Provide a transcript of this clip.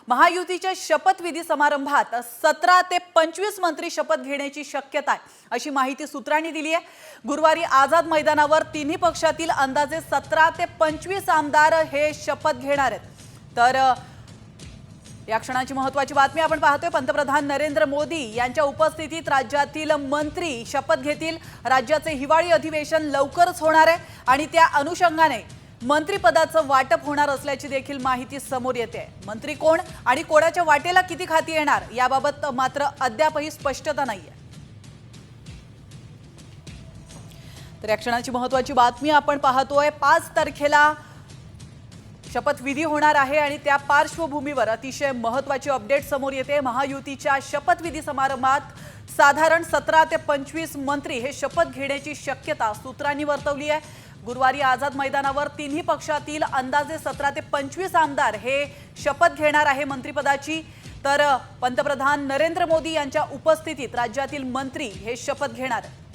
महायुतीच्या शपथविधी समारंभात 17 ते 25 मंत्री शपथ घेण्याची शक्यता आहे अशी माहिती सूत्रांनी दिली आहे। गुरुवारी आझाद मैदानावर तिन्ही पक्षातील अंदाजे 17 ते 25 आमदार हे शपथ घेणार आहेत। तर या क्षणाची महत्त्वाची बातमी आपण पाहतोय। पंतप्रधान नरेंद्र मोदी यांच्या उपस्थितीत राज्यातील मंत्री शपथ घेतील। राज्याचे हिवाळी अधिवेशन लवकरच होणार आहे आणि त्या अनुषंगाने मंत्रिपदाचं वाटप होणार असल्याची देखील माहिती समोर येते। मंत्री कोण आणि कोणाच्या वाटेला किती खाती येणार याबाबत मात्र अद्यापही स्पष्टता नाहीये। तर या क्षणाची महत्त्वाची बातमी आपण पाहतोय। 5 तारखेला शपथविधी होणार आहे आणि त्या पार्श्वभूमीवर अतिशय महत्त्वाची अपडेट समोर येते। महायुतीच्या शपथविधी समारंभात साधारण 17 ते 25 मंत्री हे शपथ घेण्याची शक्यता सूत्रांनी वर्तवली आहे। गुरुवारी आझाद मैदानावर तिन्ही पक्षातील अंदाजे 17 ते 25 आमदार हे शपथ घेणार आहे मंत्रिपदाची। तर पंतप्रधान नरेंद्र मोदी यांच्या उपस्थितीत राज्यातील मंत्री हे शपथ घेणार आहेत।